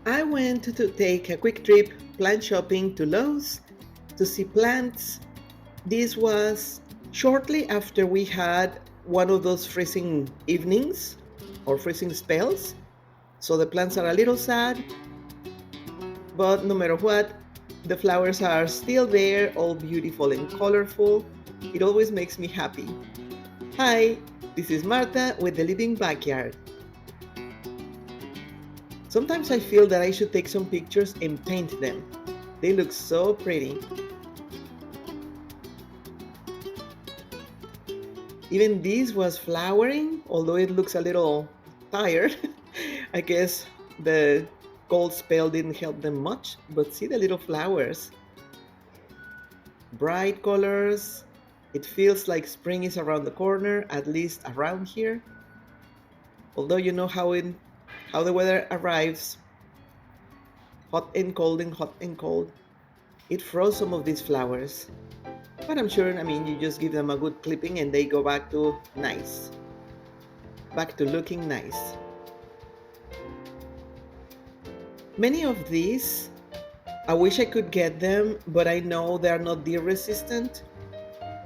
I went to take a quick trip plant shopping to Lowe's to see plants. This was shortly after we had one of those freezing evenings or freezing spells. So the plants are a little sad, but no matter what, the flowers are still there, all beautiful and colorful. It always makes me happy. Hi, this is Marta with the Living Backyard. Sometimes I feel that I should take some pictures and paint them. They look so pretty. Even this was flowering, although it looks a little tired. I guess the cold spell didn't help them much, but see the little flowers. Bright colors. It feels like spring is around the corner, at least around here. Although you know how the weather arrives, hot and cold and hot and cold. It froze some of these flowers. But I'm sure, you just give them a good clipping and they go back to nice. Back to looking nice. Many of these, I wish I could get them, but I know they're not deer resistant,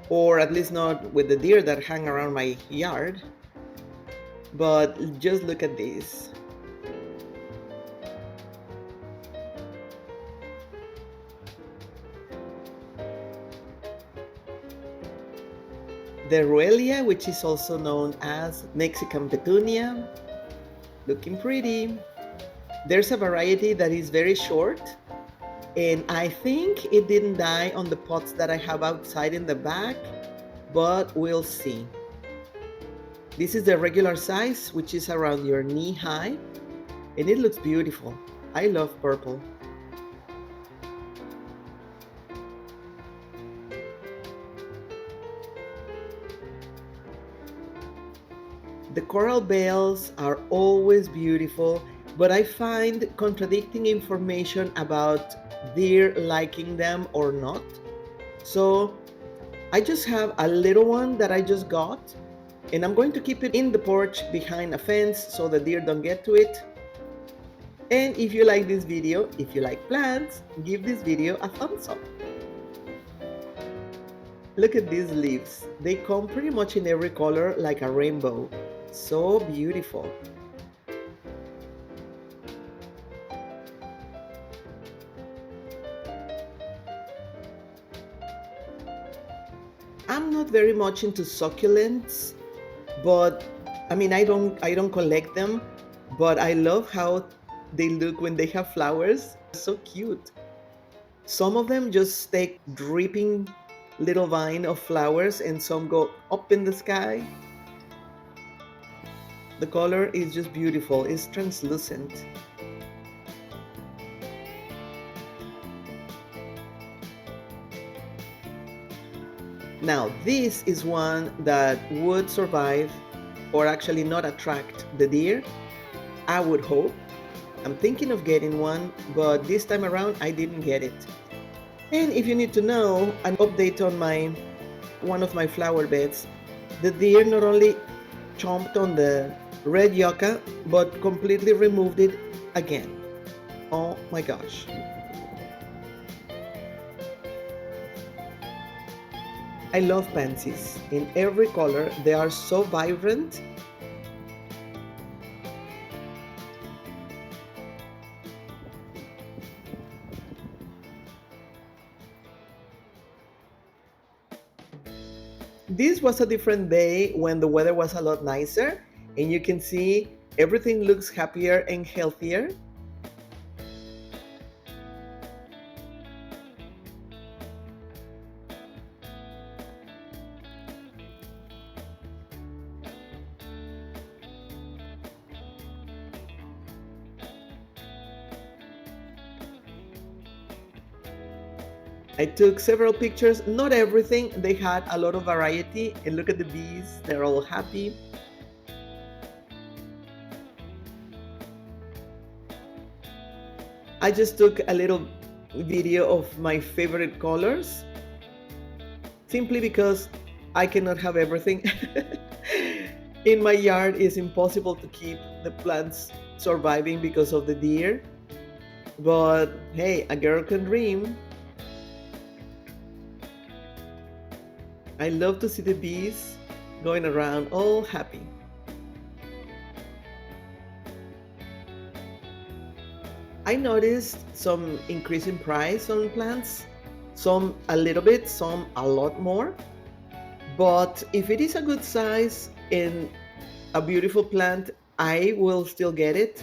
or at least not with the deer that hang around my yard. But just look at this. The Ruelia, which is also known as Mexican petunia, looking pretty. There's a variety that is very short, and I think it didn't die on the pots that I have outside in the back, but we'll see. This is the regular size, which is around your knee high, and it looks beautiful. I love purple. The coral bells are always beautiful, but I find contradicting information about deer liking them or not. So I just have a little one that I just got, and I'm going to keep it in the porch behind a fence so the deer don't get to it. And if you like this video, if you like plants, give this video a thumbs up. Look at these leaves. They come pretty much in every color like a rainbow. So beautiful. I'm not very much into succulents, but I don't collect them, but I love how they look when they have flowers. So cute. Some of them just take dripping little vine of flowers and some go up in the sky. The color is just beautiful. It's translucent. Now, this is one that would survive or actually not attract the deer. I would hope. I'm thinking of getting one, but this time around I didn't get it. And if you need to know an update on one of my flower beds, the deer not only chomped on the red yucca, but completely removed it again. Oh my gosh. I love pansies. In every color, they are so vibrant. This was a different day when the weather was a lot nicer, and you can see everything looks happier and healthier. I took several pictures, not everything, they had a lot of variety, and look at the bees, they're all happy. I just took a little video of my favorite colors, simply because I cannot have everything. In my yard, it's impossible to keep the plants surviving because of the deer. But hey, a girl can dream. I love to see the bees going around all happy. I noticed some increase in price on plants, some a little bit, some a lot more. But if it is a good size and a beautiful plant, I will still get it.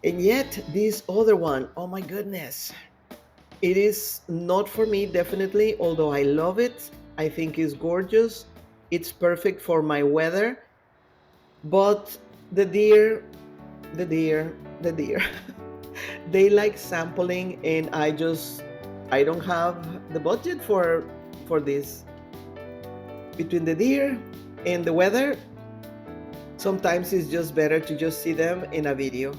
And yet, this other one, oh my goodness, it is not for me, definitely, although I love it. I think it's gorgeous. It's perfect for my weather. But the deer, the deer, the deer, they like sampling, and I don't have the budget for this. Between the deer and the weather, sometimes it's just better to just see them in a video.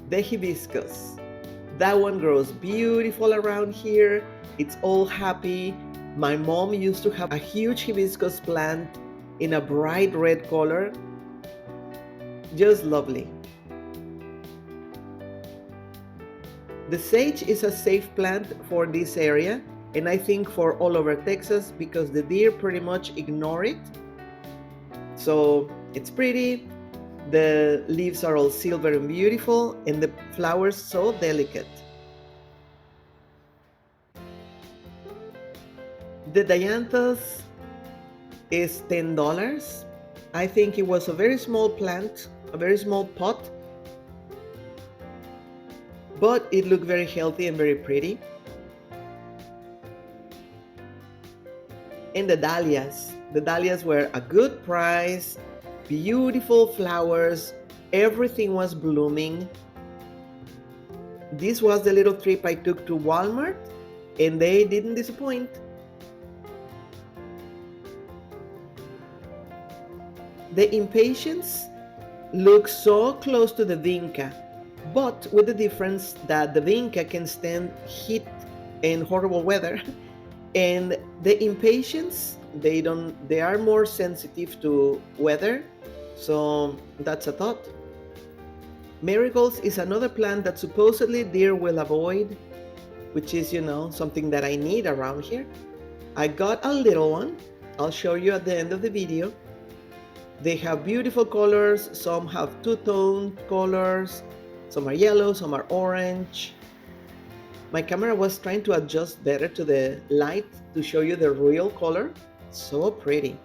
The hibiscus. That one grows beautiful around here. It's all happy. My mom used to have a huge hibiscus plant in a bright red color. Just lovely. The sage is a safe plant for this area, and I think for all over Texas, because the deer pretty much ignore it. So it's pretty. The leaves are all silver and beautiful, and the flowers so delicate. The dianthus is $10. I think it was a very small plant, a very small pot, but it looked very healthy and very pretty. And the dahlias were a good price, beautiful flowers, everything was blooming. This was the little trip I took to Walmart, and they didn't disappoint. The impatiens look so close to the vinca, but with the difference that the vinca can stand heat and horrible weather, and the impatiens, they are more sensitive to weather, so that's a thought. Marigolds is another plant that supposedly deer will avoid, which is, something that I need around here. I got a little one. I'll show you at the end of the video. They have beautiful colors. Some have two-tone colors. Some are yellow, some are orange. My camera was trying to adjust better to the light to show you the real color. So pretty.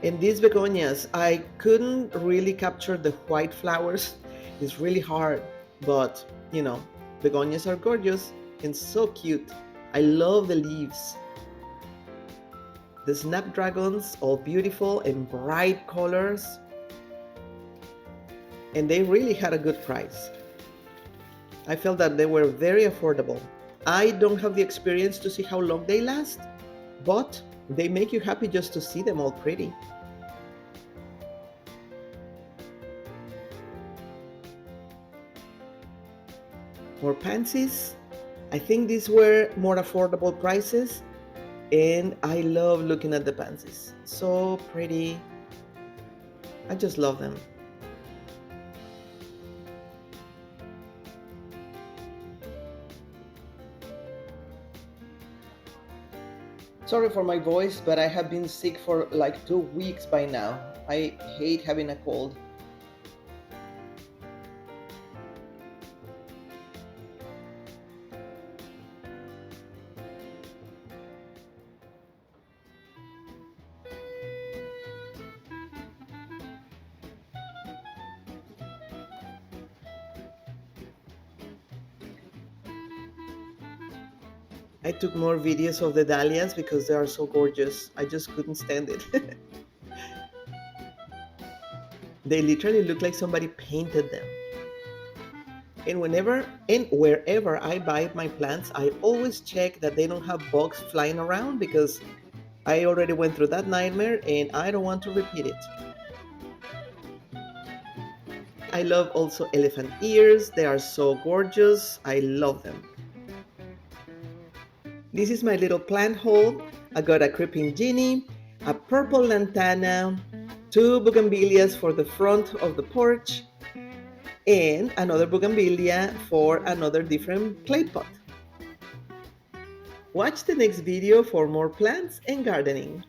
And these begonias, I couldn't really capture the white flowers. It's really hard, but begonias are gorgeous and so cute. I love the leaves. The snapdragons, all beautiful and bright colors. And they really had a good price. I felt that they were very affordable. I don't have the experience to see how long they last, but they make you happy just to see them all pretty. More pansies. I think these were more affordable prices, and I love looking at the pansies. So pretty. I just love them. Sorry for my voice, but I have been sick for like 2 weeks by now. I hate having a cold. I took more videos of the dahlias because they are so gorgeous. I just couldn't stand it. They literally look like somebody painted them. And whenever and wherever I buy my plants, I always check that they don't have bugs flying around, because I already went through that nightmare and I don't want to repeat it. I love also elephant ears. They are so gorgeous. I love them. This is my little plant haul. I got a creeping genie, a purple lantana, two bougainvilleas for the front of the porch, and another bougainvillea for another different clay pot. Watch the next video for more plants and gardening.